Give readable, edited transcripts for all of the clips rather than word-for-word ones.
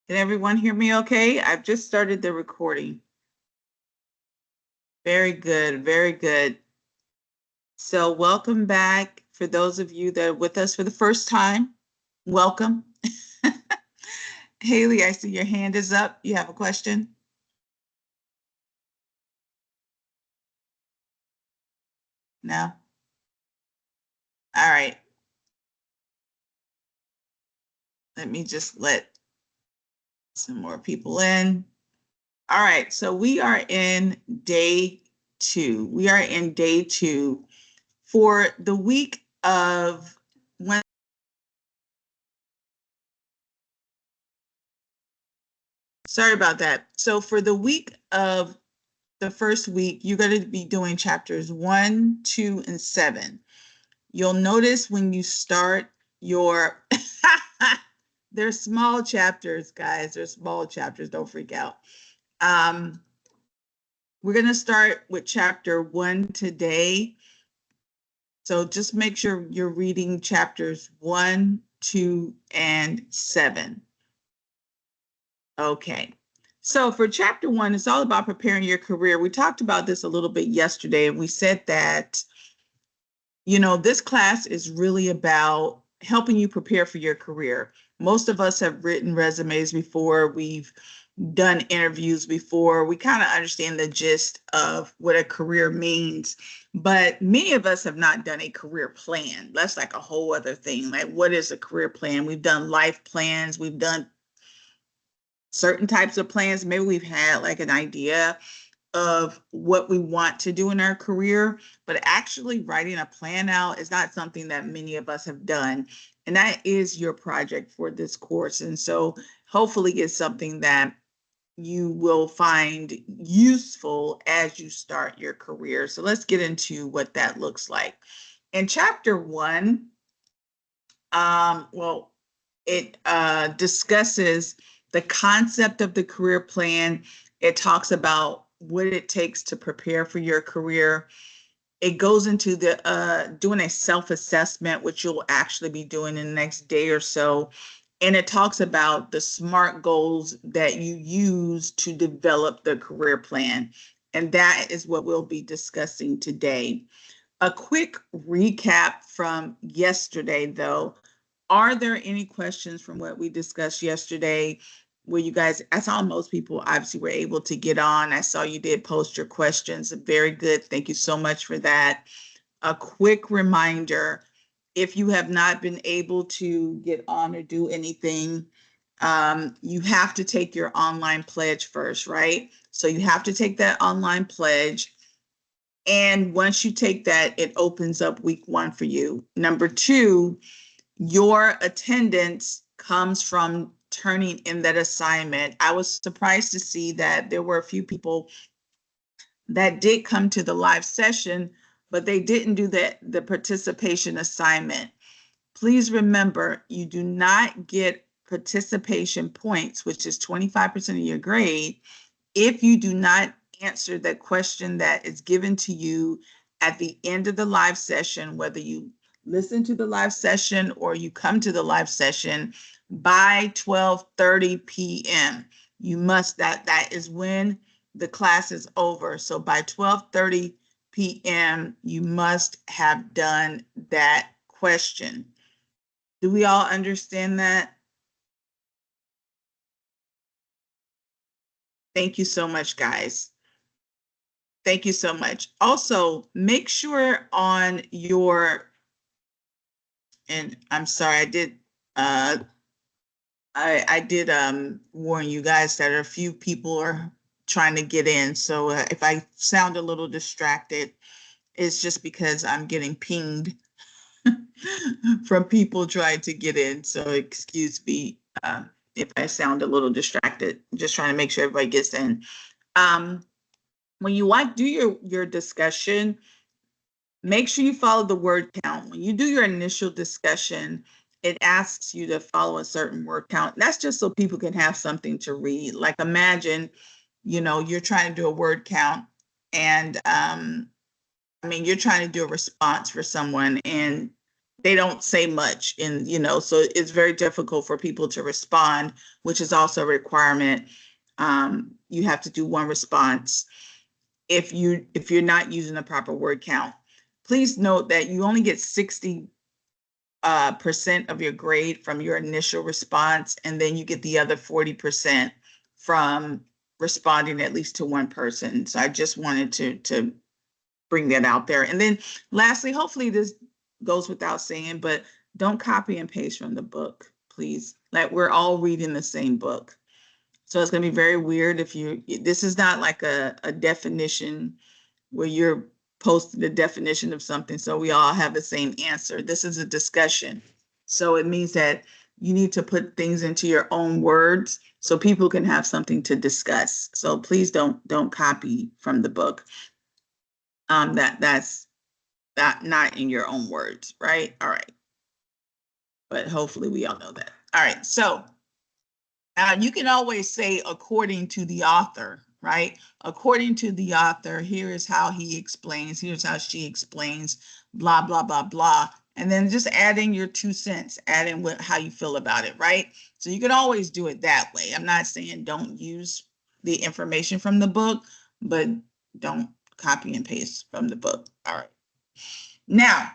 Can everyone hear me okay? I've just started the recording. Very good, very good. So welcome back. For those of you that are with us for the first time, welcome. Haley, I see your hand is up. You have a question? No? All right. Let me just let some more people in. All right, so we are in day 2. We are in day 2 for the week of when. Sorry about that. So for the week of the first week, you're going to be doing chapters 1, 2, and 7. You'll notice when you start your, they're small chapters, guys. They're small chapters. Don't freak out. We're going to start with chapter 1 today. So just make sure you're reading chapters 1, 2, and 7. Okay. So for chapter 1, it's all about preparing your career. We talked about this a little bit yesterday, and we said that, this class is really about helping you prepare for your career. Most of us have written resumes before. We've done interviews before. We kind of understand the gist of what a career means, but many of us have not done a career plan. That's like a whole other thing. Like, what is a career plan? We've done life plans. We've done certain types of plans. Maybe we've had like an idea of what we want to do in our career, but actually writing a plan out is not something that many of us have done. And that is your project for this course. And so hopefully it's something that you will find useful as you start your career. So let's get into what that looks like. In chapter 1, it discusses the concept of the career plan. It talks about what it takes to prepare for your career. It goes into the doing a self-assessment, which you'll actually be doing in the next day or so. And it talks about the SMART goals that you use to develop the career plan. And that is what we'll be discussing today. A quick recap from yesterday, though. Are there any questions from what we discussed yesterday? Where you guys, I saw most people obviously were able to get on. I saw you did post your questions. Very good. Thank you so much for that. A quick reminder, if you have not been able to get on or do anything, you have to take your online pledge first, right? So you have to take that online pledge. And once you take that, it opens up week 1 for you. Number 2, your attendance comes from turning in that assignment. I was surprised to see that there were a few people that did come to the live session, but they didn't do the participation assignment. Please remember, you do not get participation points, which is 25% of your grade, if you do not answer the question that is given to you at the end of the live session, whether you listen to the live session or you come to the live session by 12:30 p.m. You must, that is when the class is over. So by 12:30 p.m., you must have done that question. Do we all understand that? Thank you so much, guys. Thank you so much. Also, make sure on your, and I'm sorry, I did warn you guys that a few people are trying to get in. So if I sound a little distracted, it's just because I'm getting pinged from people trying to get in. So excuse me if I sound a little distracted. Just trying to make sure everybody gets in. When you want do your discussion, make sure you follow the word count. When you do your initial discussion, it asks you to follow a certain word count. That's just so people can have something to read. Like imagine, you're trying to do a word count and you're trying to do a response for someone and they don't say much, and so it's very difficult for people to respond, which is also a requirement. You have to do one response if you're not using the proper word count. Please note that you only get 60% of your grade from your initial response, and then you get the other 40% from responding at least to one person. So I just wanted to bring that out there. And then lastly, hopefully this goes without saying, but don't copy and paste from the book, please. Like, we're all reading the same book. So it's going to be very weird if this is not like a definition where you're posting the definition of something so we all have the same answer. This is a discussion. So it means that you need to put things into your own words so people can have something to discuss. So please don't copy from the book. That's not in your own words, right? All right. But hopefully we all know that. All right. So you can always say according to the author, right? According to the author, here is how he explains, here's how she explains, blah, blah, blah, blah. And then just adding your 2 cents, adding how you feel about it, right? So you can always do it that way. I'm not saying don't use the information from the book, but don't copy and paste from the book. All right. Now,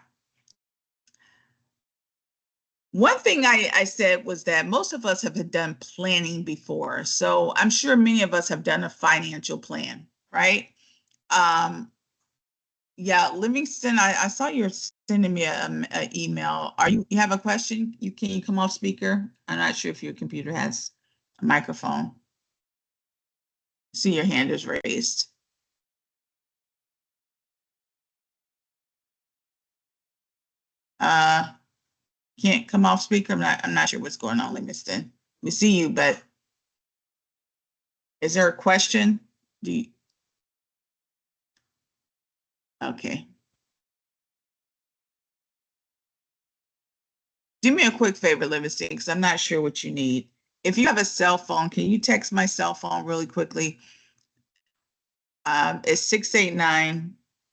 one thing I said was that most of us have done planning before. So I'm sure many of us have done a financial plan, right? Yeah, Livingston, I saw you're sending me an email. You have a question? Can you come off speaker? I'm not sure if your computer has a microphone. See, your hand is raised. Can't come off speaker. I'm not sure what's going on, Livingston. We see you, but is there a question? Okay. Do me a quick favor, Livingston, because I'm not sure what you need. If you have a cell phone, can you text my cell phone really quickly? It's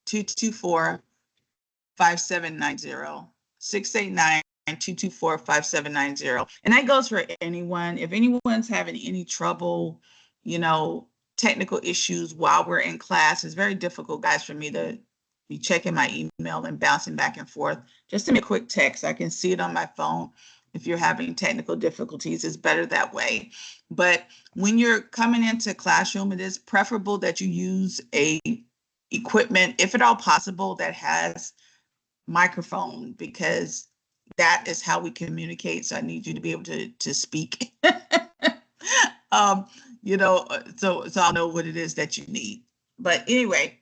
689-224-5790. 689-224-5790. And that goes for anyone. If anyone's having any trouble, technical issues while we're in class, it's very difficult, guys, for me to be checking my email and bouncing back and forth. Just send me a quick text. I can see it on my phone. If you're having technical difficulties, it's better that way. But when you're coming into classroom, it is preferable that you use a equipment, if at all possible, that has microphone, because that is how we communicate. So I need you to be able to speak. So I'll know what it is that you need. But anyway,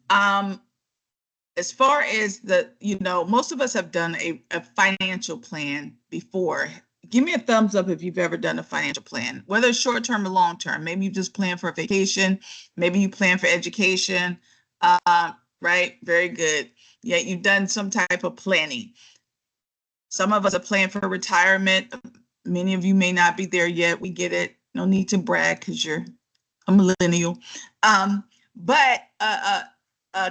as far as most of us have done a financial plan before. Give me a thumbs up if you've ever done a financial plan, whether it's short-term or long-term. Maybe you just plan for a vacation. Maybe you plan for education. Right? Very good. Yeah, you've done some type of planning. Some of us are planning for retirement. Many of you may not be there yet. We get it. No need to brag because you're a millennial. But a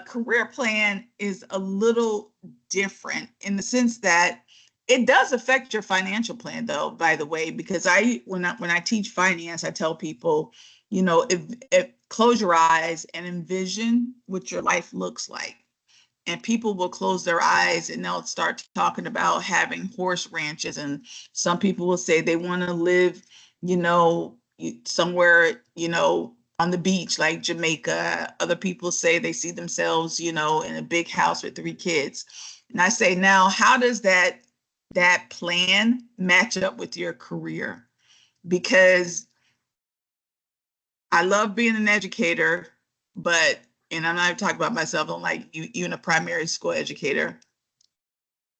career plan is a little different in the sense that it does affect your financial plan, though, by the way, because when I teach finance, I tell people, if close your eyes and envision what your life looks like. And people will close their eyes and they'll start talking about having horse ranches. And some people will say they want to live, somewhere, on the beach like Jamaica. Other people say they see themselves, in a big house with 3 kids. And I say, now, how does that plan match up with your career? Because I love being an educator, and I'm not talking about myself, I'm like even a primary school educator.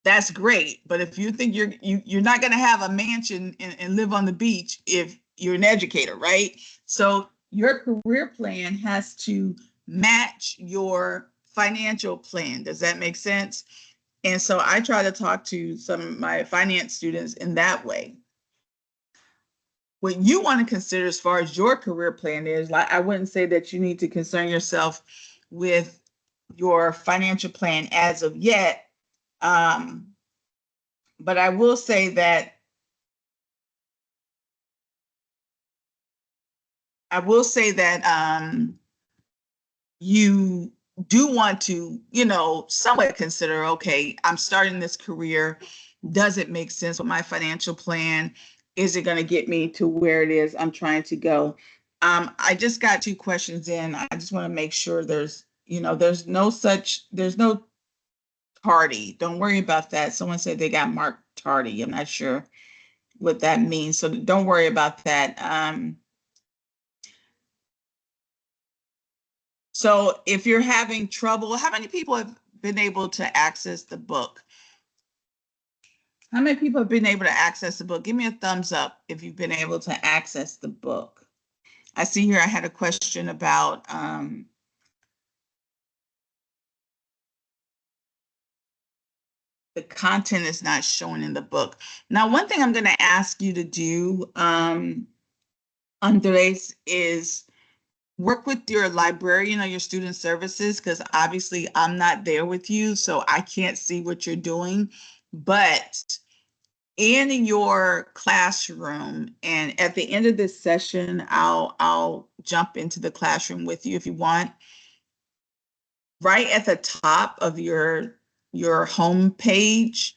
That's great. But if you think you're not going to have a mansion and live on the beach if you're an educator, right? So your career plan has to match your financial plan. Does that make sense? And so I try to talk to some of my finance students in that way. What you want to consider as far as your career plan is, like, I wouldn't say that you need to concern yourself with your financial plan as of yet. But I will say that you do want to, somewhat consider, okay, I'm starting this career. Does it make sense with my financial plan? Is it going to get me to where it is I'm trying to go? I just got 2 questions in. I just want to make sure there's no tardy. Don't worry about that. Someone said they got marked tardy. I'm not sure what that means. So don't worry about that. So if you're having trouble, how many people have been able to access the book? How many people have been able to access the book? Give me a thumbs up if you've been able to access the book. I see here I had a question about the content is not shown in the book. Now, one thing I'm going to ask you to do, Andres, is work with your librarian or your student services, because obviously I'm not there with you, so I can't see what you're doing. But in your classroom, and at the end of this session, I'll jump into the classroom with you if you want. Right at the top of your home page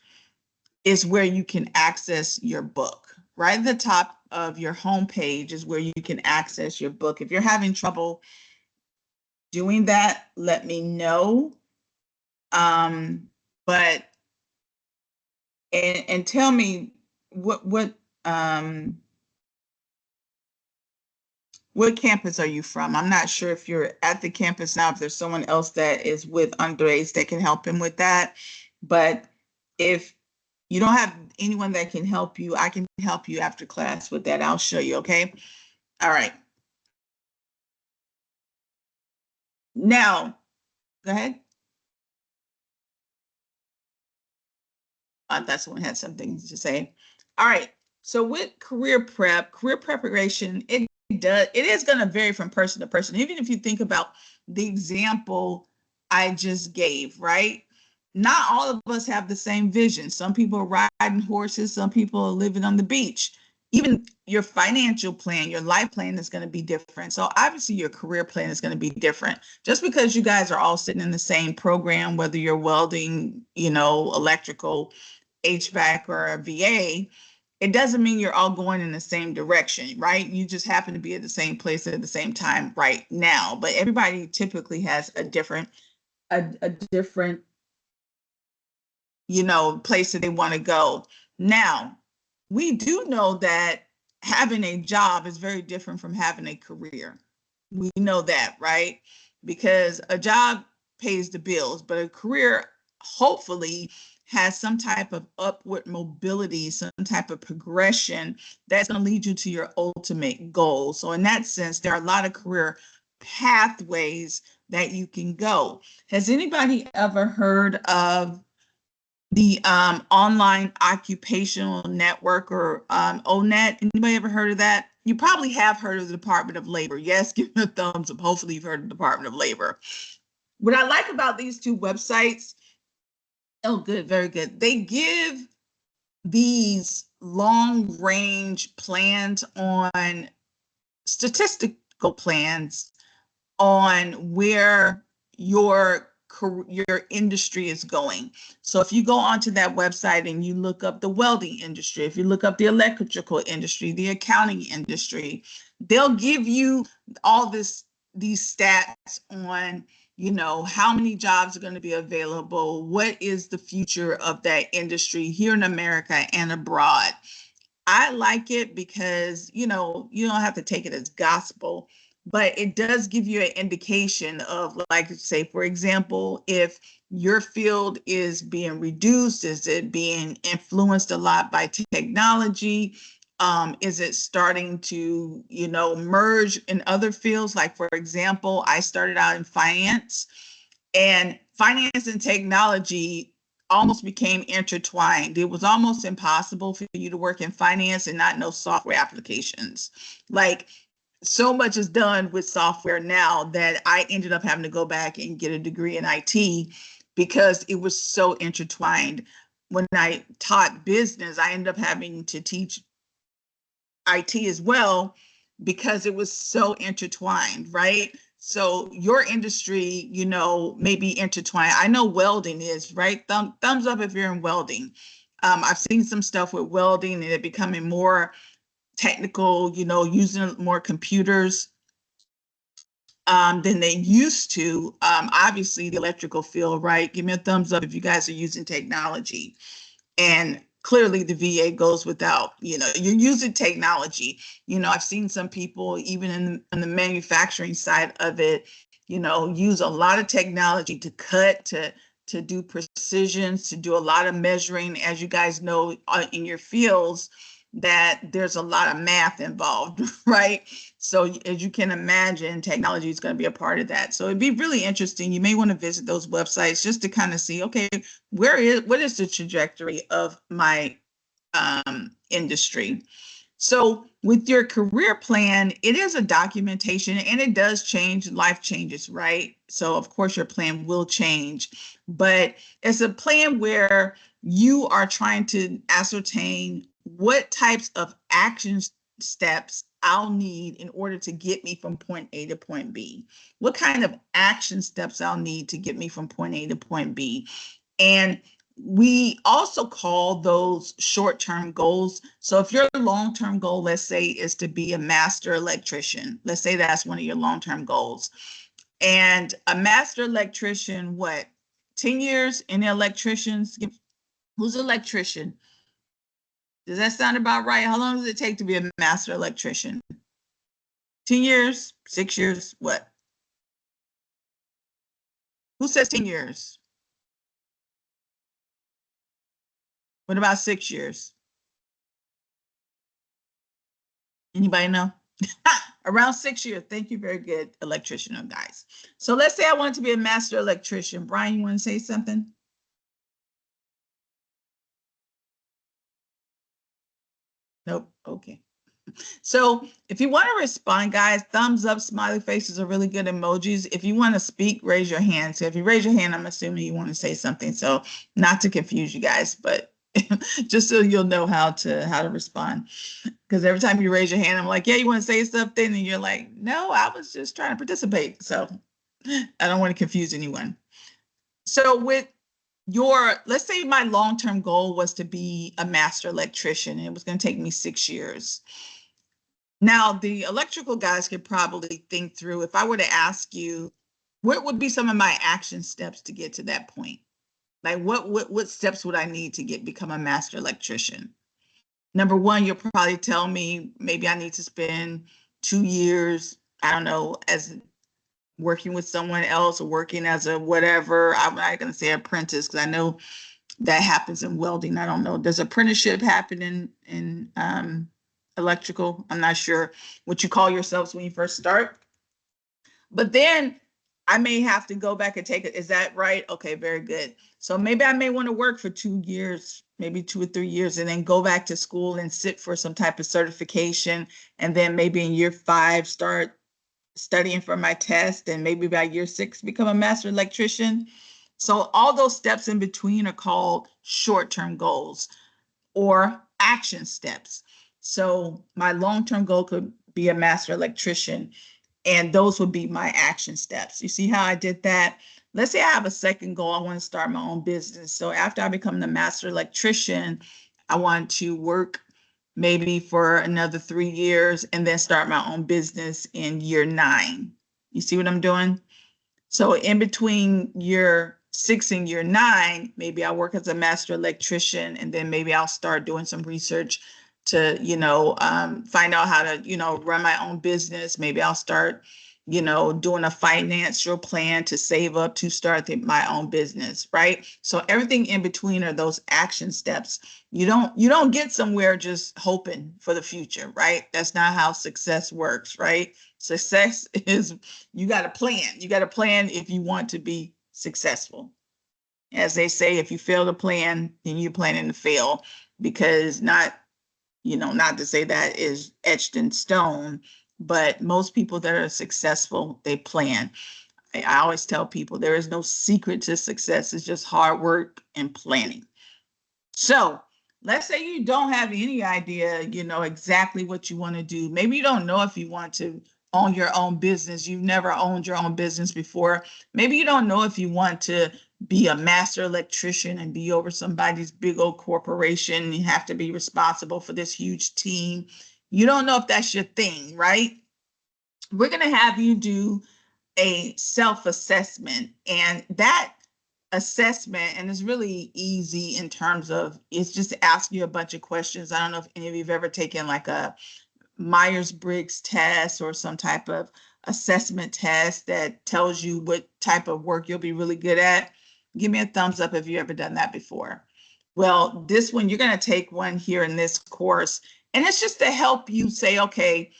is where you can access your book. Right at the top of your home page is where you can access your book. If you're having trouble doing that, let me know. But and tell me what campus are you from? I'm not sure if you're at the campus now, if there's someone else that is with Andres that can help him with that. But if you don't have anyone that can help you, I can help you after class with that. I'll show you, okay? All right. Now, go ahead. That's one had something to say. All right. So with career preparation, it is going to vary from person to person. Even if you think about the example I just gave, right? Not all of us have the same vision. Some people are riding horses, some people are living on the beach. Even your financial plan, your life plan is going to be different. So obviously your career plan is going to be different. Just because you guys are all sitting in the same program, whether you're welding, electrical, HVAC, or a VA, it doesn't mean you're all going in the same direction, right? You just happen to be at the same place at the same time right now. But everybody typically has a different place that they want to go. Now, we do know that having a job is very different from having a career. We know that, right? Because a job pays the bills, but a career hopefully has some type of upward mobility, some type of progression that's going to lead you to your ultimate goal. So in that sense, there are a lot of career pathways that you can go. Has anybody ever heard of the Online Occupational Network, or ONET? Anybody ever heard of that? You probably have heard of the Department of Labor. Yes, give me a thumbs up. Hopefully you've heard of the Department of Labor. What I like about these two websites, oh, good, very good. They give these long range plans on statistical plans on where your industry is going. So if you go onto that website and you look up the welding industry, if you look up the electrical industry, the accounting industry, they'll give you all these stats on how many jobs are going to be available, what is the future of that industry here in America and abroad. I like it because, you don't have to take it as gospel, but it does give you an indication of, like, say, for example, if your field is being reduced, is it being influenced a lot by technology? Is it starting to, merge in other fields? Like, for example, I started out in finance, and finance and technology almost became intertwined. It was almost impossible for you to work in finance and not know software applications. Like, so much is done with software now that I ended up having to go back and get a degree in IT because it was so intertwined. When I taught business, I ended up having to teach IT as well because it was so intertwined, right? So your industry, may be intertwined. I know welding is, right? Thumbs up if you're in welding. I've seen some stuff with welding and it becoming more technical, using more computers than they used to. Obviously, the electrical field, right? Give me a thumbs up if you guys are using technology. And clearly the VA goes without, you're using technology. I've seen some people, even in the manufacturing side of it, use a lot of technology to cut, to do precisions, to do a lot of measuring. As you guys know, in your fields, that there's a lot of math involved, right? So as you can imagine, technology is going to be a part of that. So it'd be really interesting. You may want to visit those websites just to kind of see, okay, what is the trajectory of my industry? So with your career plan, it is a documentation and it does change. Life changes, right? So of course your plan will change, but it's a plan where you are trying to ascertain what types of action steps I'll need in order to get me from point A to point B. What kind of action steps I'll need to get me from point A to point B. And we also call those short-term goals. So if your long-term goal, let's say, is to be a master electrician, let's say that's one of your long-term goals. And a master electrician, what, 10 years in electricians? Who's an electrician? Does that sound about right? How long does it take to be a master electrician? 10 years, 6 years, what? Who says 10 years? What about 6 years? Anybody know? Around 6 years. Thank you. Very good, electrician, guys. So let's say I want to be a master electrician. Brian, you want to say something? Nope. Okay. So if you want to respond, guys, thumbs up, smiley faces are really good emojis. If you want to speak, raise your hand. So if you raise your hand, I'm assuming you want to say something. So not to confuse you guys, but just so you'll know how to respond. Because every time you raise your hand, I'm like, yeah, you want to say something? And you're like, no, I was just trying to participate. So I don't want to confuse anyone. So with let's say my long-term goal was to be a master electrician, and it was going to take me 6 years. Now, the electrical guys could probably think through, if I were to ask you, what would be some of my action steps to get to that point? Like what steps would I need to become a master electrician? Number one, you'll probably tell me maybe I need to spend 2 years, I don't know, as working with someone else or working as a whatever. I'm not going to say apprentice because I know that happens in welding. I don't know. Does apprenticeship happen in electrical? I'm not sure what you call yourselves when you first start. But then I may have to go back and take it. Is that right? Okay, very good. So maybe I may want to work for 2 years, maybe 2 or 3 years, and then go back to school and sit for some type of certification. And then maybe in year 5, start studying for my test. And maybe by year 6, become a master electrician. So all those steps in between are called short-term goals or action steps. So my long-term goal could be a master electrician, and those would be my action steps. You see how I did that? Let's say I have a second goal. I want to start my own business. So after I become the master electrician, I want to work maybe for another 3 years and then start my own business in year 9. You see what I'm doing? So in between year 6 and year 9, maybe I'll work as a master electrician, and then maybe I'll start doing some research to, find out how to, run my own business. Maybe I'll start, doing a financial plan to save up to start my own business, right? So everything in between are those action steps. You don't get somewhere just hoping for the future, right? That's not how success works, right? Success is, you got to plan. You got to plan if you want to be successful. As they say, if you fail to plan, then you're planning to fail, because not to say that is etched in stone, but most people that are successful, they plan. I always tell people there is no secret to success. It's just hard work and planning. So let's say you don't have any idea, exactly what you want to do. Maybe you don't know if you want to own your own business. You've never owned your own business before. Maybe you don't know if you want to be a master electrician and be over somebody's big old corporation. You have to be responsible for this huge team. You don't know if that's your thing, right? We're going to have you do a self-assessment, and that assessment, and it's really easy in terms of it's just to ask you a bunch of questions. I don't know if any of you have ever taken like a Myers-Briggs test or some type of assessment test that tells you what type of work you'll be really good at. Give me a thumbs up if you've ever done that before. Well, this one, you're going to take one here in this course, and it's just to help you say, okay,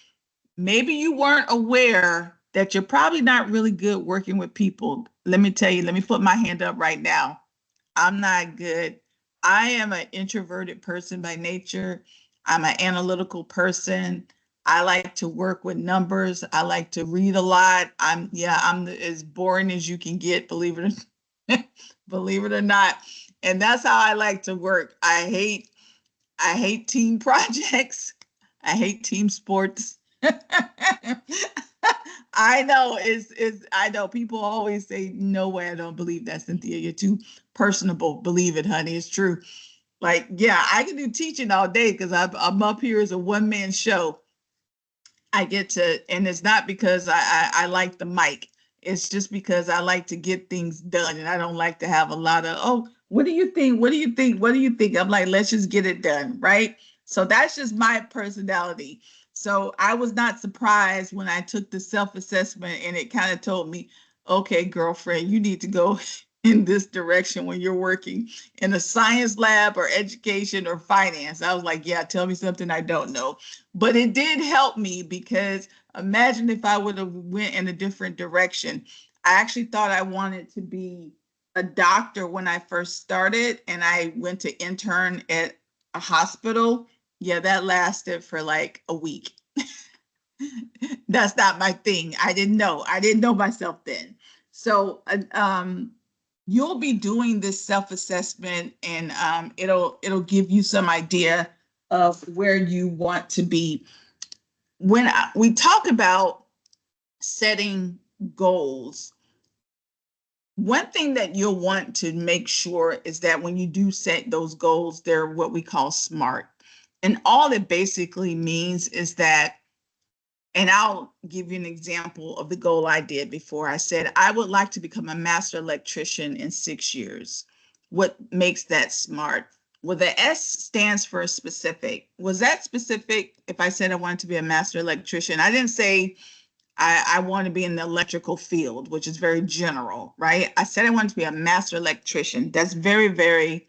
maybe you weren't aware that you're probably not really good working with people. Let me tell you, let me put my hand up right now. I'm not good. I am an introverted person by nature. I'm an analytical person. I like to work with numbers. I like to read a lot. I'm as boring as you can get, believe believe it or not. And that's how I like to work. I hate team projects. I hate team sports. I know I know people always say, no way, I don't believe that, Cynthia. You're too personable. Believe it, honey. It's true. Like, yeah, I can do teaching all day because I'm up here as a one-man show. I get to, and it's not because I like the mic. It's just because I like to get things done, and I don't like to have a lot of, oh, what do you think? What do you think? What do you think? I'm like, let's just get it done, right? So that's just my personality. So I was not surprised when I took the self-assessment and it kind of told me, okay, girlfriend, you need to go in this direction when you're working in a science lab or education or finance. I was like, yeah, tell me something I don't know. But it did help me because imagine if I would have went in a different direction. I actually thought I wanted to be a doctor when I first started, and I went to intern at a hospital. Yeah, that lasted for like a week. That's not my thing. I didn't know myself then. So you'll be doing this self-assessment, and it'll give you some idea of where you want to be. When we talk about setting goals, one thing that you'll want to make sure is that when you do set those goals, they're what we call SMART. And all it basically means is that, and I'll give you an example of the goal I did before. I said, I would like to become a master electrician in 6 years. What makes that SMART? Well, the S stands for specific. Was that specific if I said I wanted to be a master electrician? I didn't say I want to be in the electrical field, which is very general, right? I said I wanted to be a master electrician. That's very, very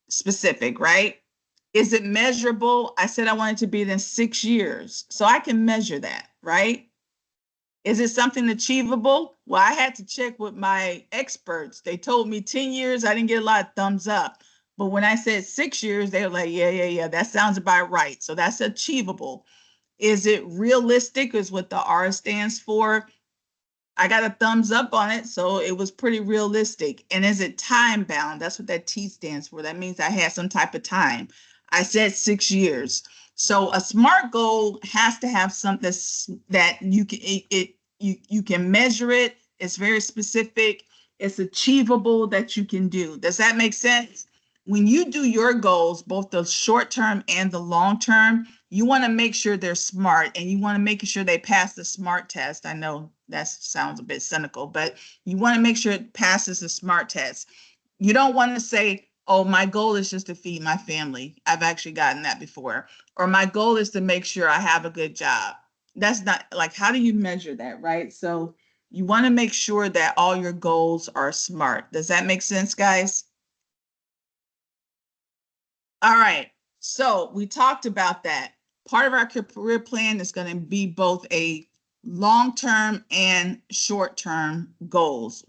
specific, right? Is it measurable? I said I wanted to be it in 6 years. So I can measure that, right? Is it something achievable? Well, I had to check with my experts. They told me 10 years. I didn't get a lot of thumbs up. But when I said 6 years, they were like, yeah, that sounds about right. So that's achievable. Is it realistic is what the R stands for. I got a thumbs up on it, so it was pretty realistic. And is it time bound? That's what that T stands for. That means I had some type of time. I said 6 years. So a SMART goal has to have something that you can you can measure it. It's very specific. It's achievable that you can do. Does that make sense? When you do your goals, both the short term and the long term, you want to make sure they're SMART, and you want to make sure they pass the SMART test. I know that sounds a bit cynical, but you want to make sure it passes the SMART test. You don't want to say, oh, my goal is just to feed my family. I've actually gotten that before. Or my goal is to make sure I have a good job. That's not like, how do you measure that, right? So you want to make sure that all your goals are SMART. Does that make sense, guys? All right. So we talked about that. Part of our career plan is going to be both a long-term and short-term goals.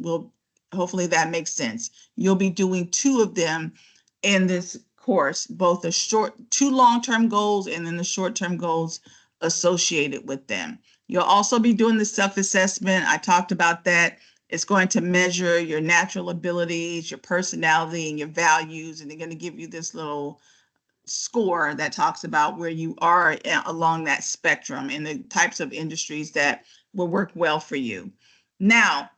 Hopefully that makes sense. You'll be doing two of them in this course, both the two long-term goals and then the short-term goals associated with them. You'll also be doing the self-assessment. I talked about that. It's going to measure your natural abilities, your personality, and your values. And they're going to give you this little score that talks about where you are along that spectrum and the types of industries that will work well for you. Now,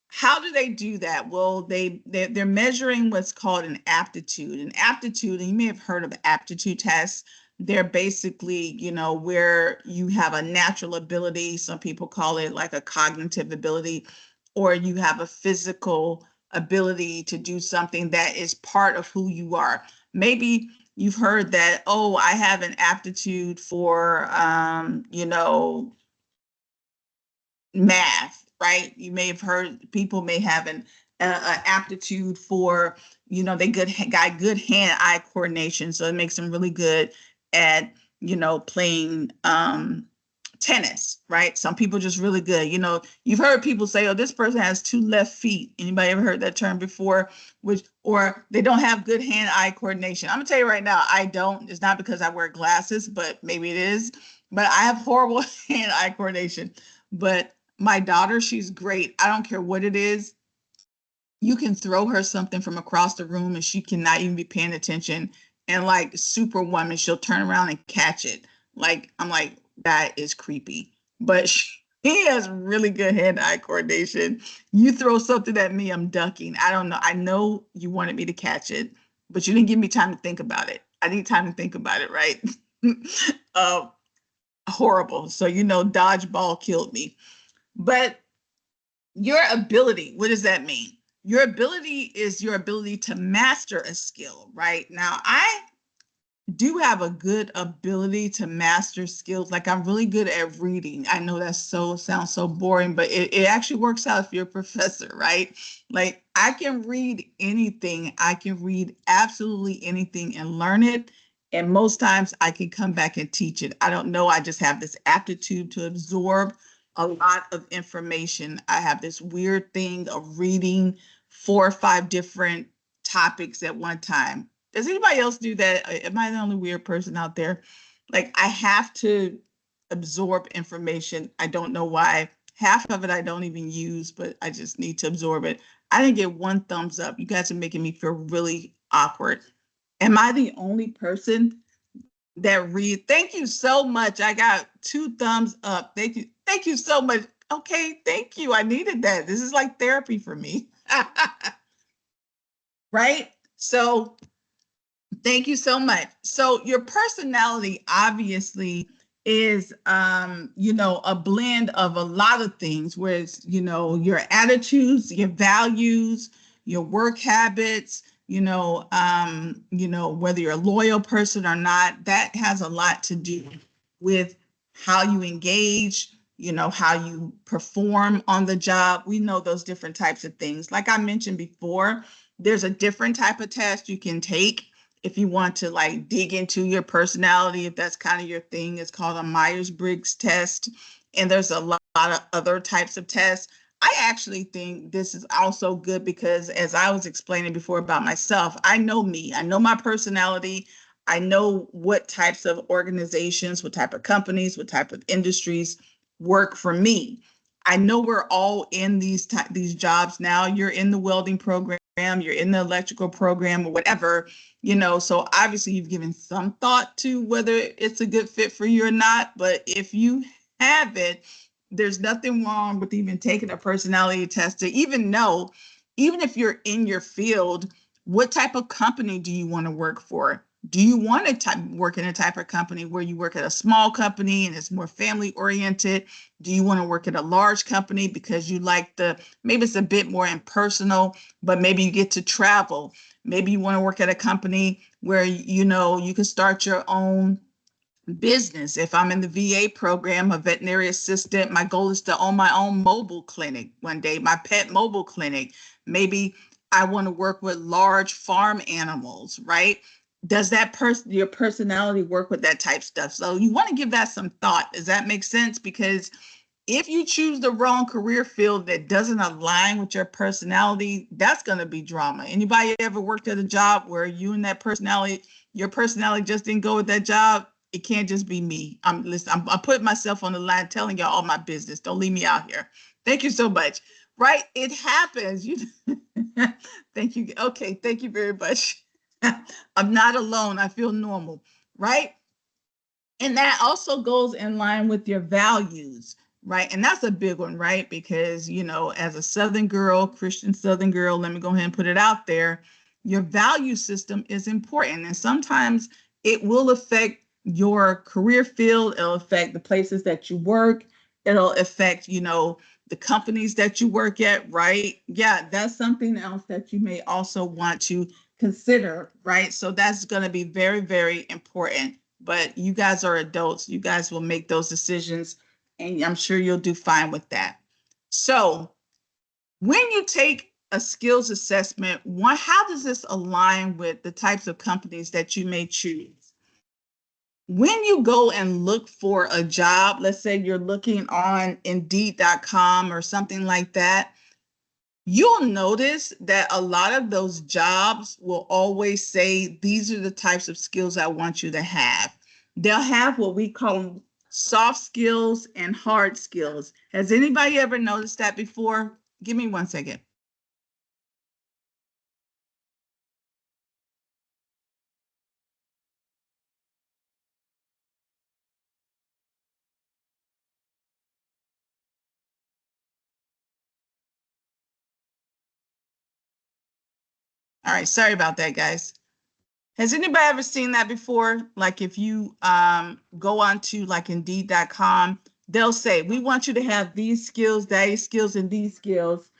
how do they do that? Well, they're measuring what's called an aptitude. An aptitude, and you may have heard of aptitude tests. They're basically, where you have a natural ability. Some people call it like a cognitive ability, or you have a physical ability to do something that is part of who you are. Maybe you've heard that, oh, I have an aptitude for, math, right? You may have heard people may have an aptitude for, they got good hand-eye coordination, so it makes them really good at, playing tennis, right? Some people just really good. You've heard people say, oh, this person has two left feet. Anybody ever heard that term before? Or they don't have good hand-eye coordination. I'm gonna tell you right now, I don't. It's not because I wear glasses, but maybe it is. But I have horrible hand-eye coordination. But my daughter, she's great. I don't care what it is. You can throw her something from across the room and she cannot even be paying attention. And like Superwoman, she'll turn around and catch it. Like, I'm like, that is creepy. But she has really good hand-eye coordination. You throw something at me, I'm ducking. I don't know. I know you wanted me to catch it, but you didn't give me time to think about it. I need time to think about it, right? Horrible. So, dodgeball killed me. But your ability, what does that mean? Your ability is your ability to master a skill, right? Now, I do have a good ability to master skills. Like, I'm really good at reading. I know that sounds so boring, but it actually works out if you're a professor, right? Like, I can read anything. I can read absolutely anything and learn it. And most times I can come back and teach it. I don't know. I just have this aptitude to absorb a lot of information. I have this weird thing of reading 4 or 5 different topics at one time. Does anybody else do that? Am I the only weird person out there? Like, I have to absorb information. I don't know why. Half of it I don't even use, but I just need to absorb it. I didn't get 1 thumbs up. You guys are making me feel really awkward. Am I the only person that read? Thank you so much. I got 2 thumbs up. Thank you. Thank you so much. Okay, thank you. I needed that. This is like therapy for me. Right? So thank you so much. So your personality obviously is, a blend of a lot of things, whereas, your attitudes, your values, your work habits, whether you're a loyal person or not, that has a lot to do with how you engage, how you perform on the job. We know those different types of things. Like I mentioned before, there's a different type of test you can take if you want to like dig into your personality, if that's kind of your thing. It's called a Myers-Briggs test. And there's a lot of other types of tests. I actually think this is also good because, as I was explaining before about myself, I know me, I know my personality. I know what types of organizations, what type of companies, what type of industries work for me. I know we're all in these jobs now. You're in the welding program, you're in the electrical program, or whatever, so obviously you've given some thought to whether it's a good fit for you or not. But if you haven't, there's nothing wrong with even taking a personality test to even know, even if you're in your field, what type of company do you want to work for? Do you want to work in a type of company where you work at a small company and it's more family oriented? Do you want to work at a large company because you like maybe it's a bit more impersonal, but maybe you get to travel? Maybe you want to work at a company where, you can start your own business. If I'm in the VA program, a veterinary assistant, my goal is to own my own mobile clinic one day, my pet mobile clinic. Maybe I want to work with large farm animals, right? Does your personality work with that type stuff? So you want to give that some thought. Does that make sense? Because if you choose the wrong career field that doesn't align with your personality, that's going to be drama. Anybody ever worked at a job where your personality just didn't go with that job? It can't just be me. I'm putting myself on the line telling y'all all my business. Don't leave me out here. Thank you so much. right? It happens. You thank you. Okay, thank you very much. I'm not alone. I feel normal, right? And that also goes in line with your values, right? And that's a big one, right? Because, as a Southern girl, Christian Southern girl, let me go ahead and put it out there. Your value system is important. And sometimes it will affect your career field, it'll affect the places that you work, it'll affect, the companies that you work at, right? Yeah, that's something else that you may also want to consider, right? So that's going to be very, very important. But you guys are adults. You guys will make those decisions, and I'm sure you'll do fine with that. So, when you take a skills assessment, how does this align with the types of companies that you may choose? When you go and look for a job, let's say you're looking on Indeed.com or something like that, you'll notice that a lot of those jobs will always say, these are the types of skills I want you to have. They'll have what we call soft skills and hard skills. Has anybody ever noticed that before? Give me 1 second. All right, sorry about that, guys. Has anybody ever seen that before? Like if you go on to like Indeed.com, they'll say, we want you to have these skills, these skills, and these skills.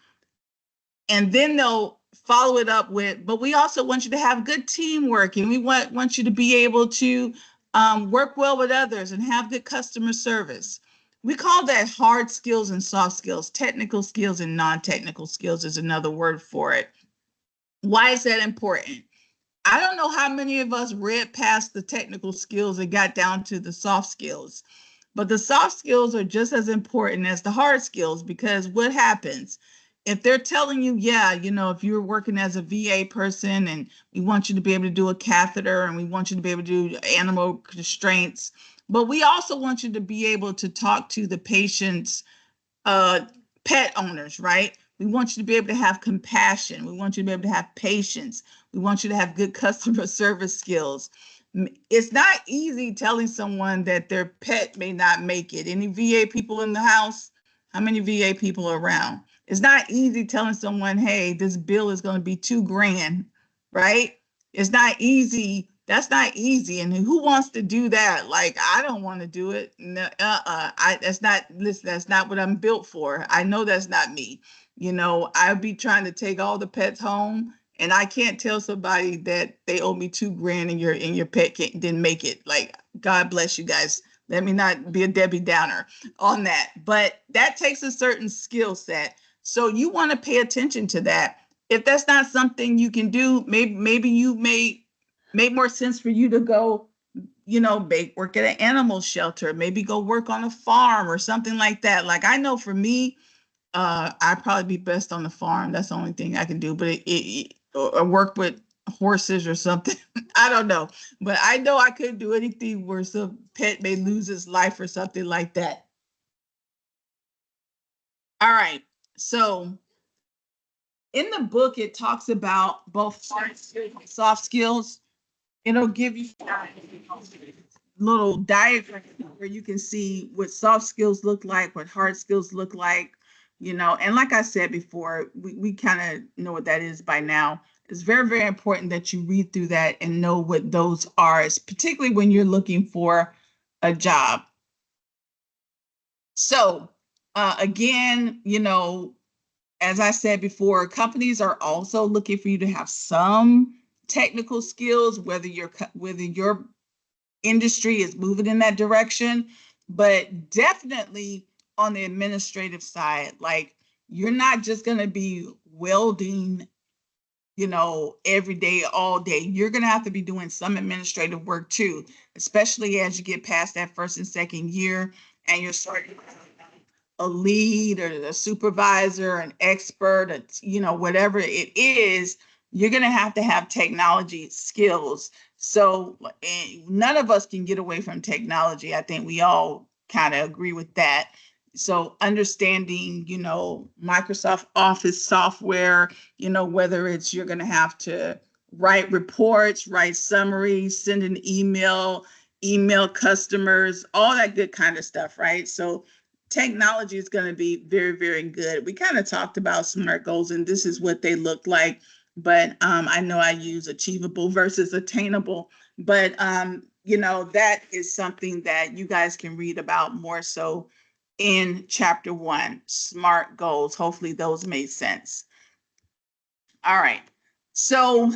And then they'll follow it up with, but we also want you to have good teamwork, and we want you to be able to work well with others and have good customer service. We call that hard skills and soft skills. Technical skills and non-technical skills is another word for it. Why is that important? I don't know how many of us read past the technical skills and got down to the soft skills, but the soft skills are just as important as the hard skills, because what happens if they're telling you, yeah, if you're working as a VA person and we want you to be able to do a catheter and we want you to be able to do animal constraints, but we also want you to be able to talk to the patient's uh, pet owners, right? We want you to be able to have compassion. We want you to be able to have patience. We want you to have good customer service skills. It's not easy telling someone that their pet may not make it. Any VA people in the house? How many VA people are around? It's not easy telling someone, hey, this bill is going to be $2,000, right? It's not easy. That's not easy. And who wants to do that? Like, I don't want to do it. No, that's not, listen, that's not what I'm built for. I know that's not me. I'd be trying to take all the pets home, and I can't tell somebody that they owe me $2,000 and your pet didn't make it. Like, God bless you guys. Let me not be a Debbie Downer on that. But that takes a certain skill set. So you want to pay attention to that. If that's not something you can do, maybe you may make more sense for you to go, work at an animal shelter, maybe go work on a farm or something like that. Like, I know for me, I'd probably be best on the farm. That's the only thing I can do. But or work with horses or something. I don't know. But I know I couldn't do anything where some pet may lose its life or something like that. All right. So in the book, it talks about both hard skills and soft skills. It'll give you little diagrams where you can see what soft skills look like, what hard skills look like, and like I said before, we kind of know what that is by now. It's very, very important that you read through that and know what those are, particularly when you're looking for a job. So again, as I said before, companies are also looking for you to have some technical skills, whether your industry is moving in that direction, but definitely on the administrative side, like, you're not just going to be welding, every day, all day. You're going to have to be doing some administrative work too, especially as you get past that first and second year and you're starting a lead or a supervisor, an expert, whatever it is, you're going to have technology skills. So none of us can get away from technology. I think we all kind of agree with that. So understanding, Microsoft Office software, whether it's you're going to have to write reports, write summaries, send an email customers, all that good kind of stuff, right? So technology is going to be very, very good. We kind of talked about SMART goals, and this is what they look like. But I know I use achievable versus attainable. But, that is something that you guys can read about more so in chapter 1, SMART goals. Hopefully those made sense. All right. So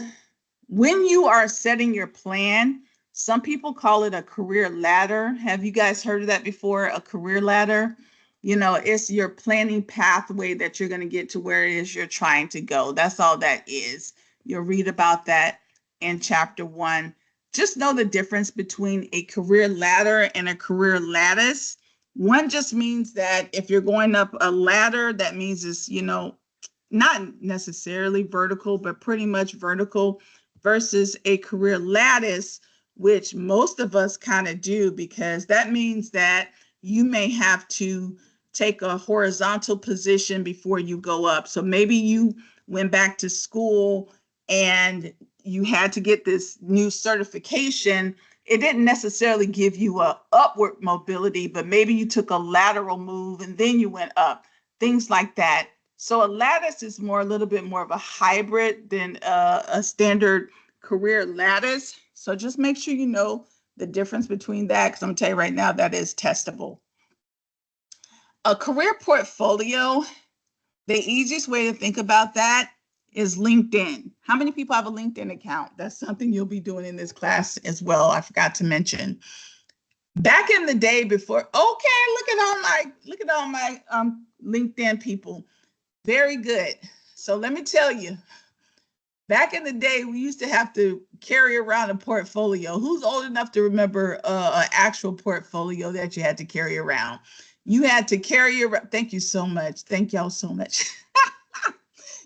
when you are setting your plan, some people call it a career ladder. Have you guys heard of that before? A career ladder? It's your planning pathway that you're going to get to where it is you're trying to go. That's all that is. You'll read about that in chapter 1. Just know the difference between a career ladder and a career lattice. One just means that if you're going up a ladder, that means it's, not necessarily vertical, but pretty much vertical, versus a career lattice, which most of us kind of do, because that means that you may have to take a horizontal position before you go up. So maybe you went back to school and you had to get this new certification. It didn't necessarily give you a upward mobility, but maybe you took a lateral move and then you went up, things like that. So a lattice is a little bit more of a hybrid than a standard career lattice. So just make sure you know the difference between that, because I'm gonna tell you right now that is testable. A career portfolio, the easiest way to think about that is LinkedIn. How many people have a LinkedIn account? That's something you'll be doing in this class as well. I forgot to mention. Back in the day before, okay, look at all my LinkedIn people. Very good. So let me tell you, back in the day, we used to have to carry around a portfolio. Who's old enough to remember an actual portfolio that you had to carry around? You had to carry around. Thank you so much. Thank y'all so much.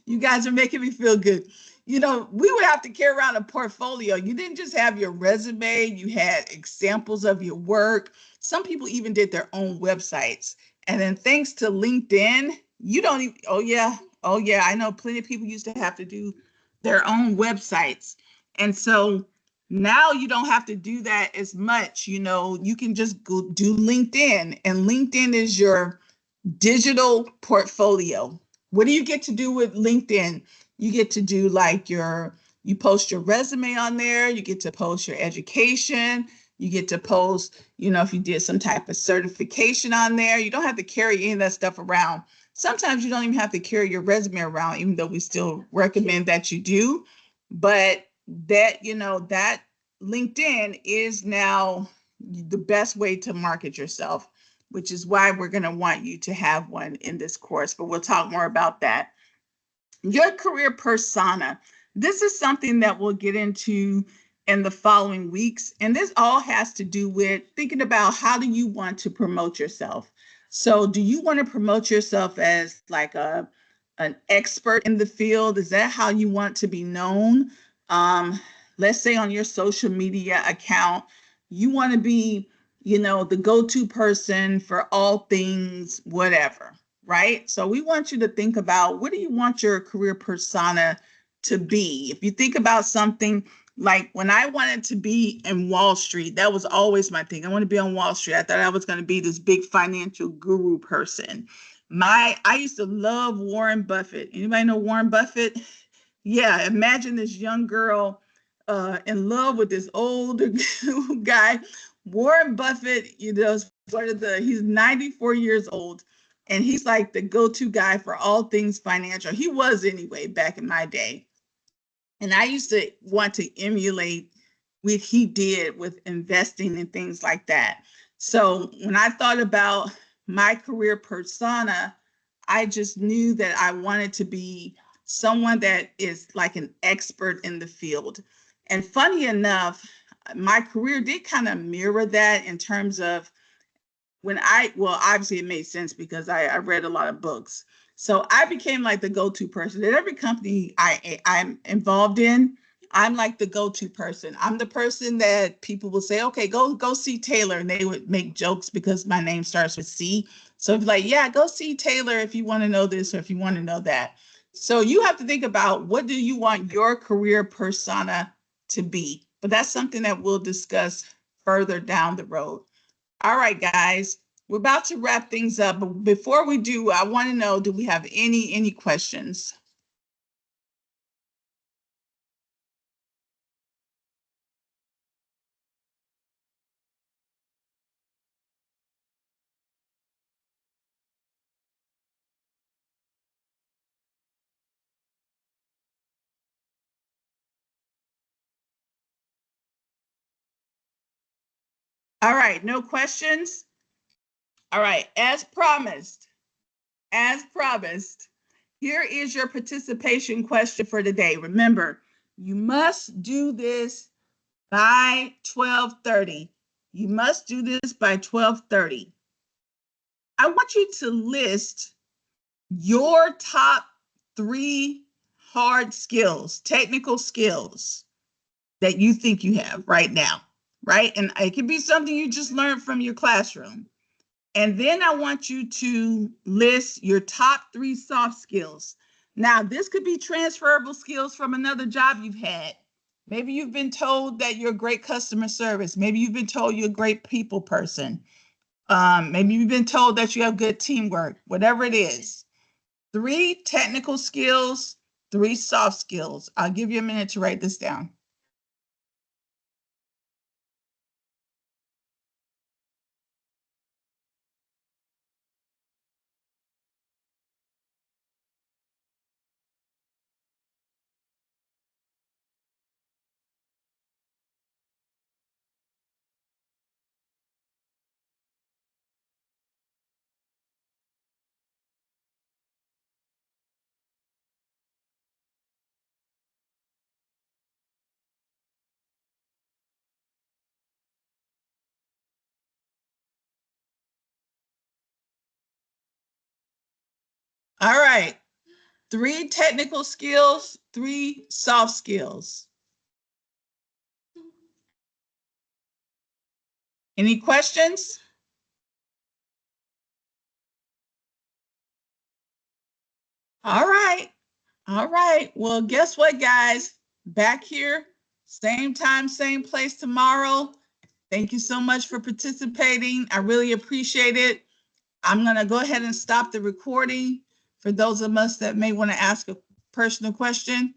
You guys are making me feel good. We would have to carry around a portfolio. You didn't just have your resume, you had examples of your work. Some people even did their own websites. And then thanks to LinkedIn, you don't even, oh yeah, I know plenty of people used to have to do their own websites. And so now you don't have to do that as much. You can just go do LinkedIn, and LinkedIn is your digital portfolio. What do you get to do with LinkedIn? You get to do you post your resume on there, you get to post your education, you get to post, if you did some type of certification on there. You don't have to carry any of that stuff around. Sometimes you don't even have to carry your resume around, even though we still recommend that you do. But that LinkedIn is now the best way to market yourself, which is why we're going to want you to have one in this course, but we'll talk more about that. Your career persona. This is something that we'll get into in the following weeks. And this all has to do with thinking about, how do you want to promote yourself? So do you want to promote yourself as like an expert in the field? Is that how you want to be known? Let's say on your social media account, you want to be, the go-to person for all things, whatever, right? So we want you to think about, what do you want your career persona to be? If you think about something like, when I wanted to be in Wall Street, that was always my thing. I want to be on Wall Street. I thought I was going to be this big financial guru person. I used to love Warren Buffett. Anybody know Warren Buffett? Yeah, imagine this young girl in love with this older guy. Warren Buffett, is he's 94 years old, and he's like the go-to guy for all things financial. He was anyway back in my day. And I used to want to emulate what he did with investing and things like that. So when I thought about my career persona, I just knew that I wanted to be someone that is like an expert in the field. And funny enough, my career did kind of mirror that, in terms of obviously it made sense because I read a lot of books. So I became like the go-to person at every company I'm involved in. I'm like the go-to person. I'm the person that people will say, okay, go see Taylor. And they would make jokes because my name starts with C. So it's like, yeah, go see Taylor if you want to know this or if you want to know that. So you have to think about, what do you want your career persona to be? But that's something that we'll discuss further down the road. All right, guys, we're about to wrap things up. But before we do, I want to know, do we have any questions? All right, no questions? All right, as promised, here is your participation question for today. Remember, you must do this by 12:30. You must do this by 12:30. I want you to list your top 3 hard skills, technical skills that you think you have right now, right? And it could be something you just learned from your classroom. And then I want you to list your top 3 soft skills. Now, this could be transferable skills from another job you've had. Maybe you've been told that you're a great customer service. Maybe you've been told you're a great people person. Maybe you've been told that you have good teamwork, whatever it is. 3 technical skills, 3 soft skills. I'll give you a minute to write this down. All right. 3 technical skills, 3 soft skills. Any questions? All right. All right. Well, guess what, guys? Back here, same time, same place tomorrow. Thank you so much for participating. I really appreciate it. I'm going to go ahead and stop the recording for those of us that may want to ask a personal question.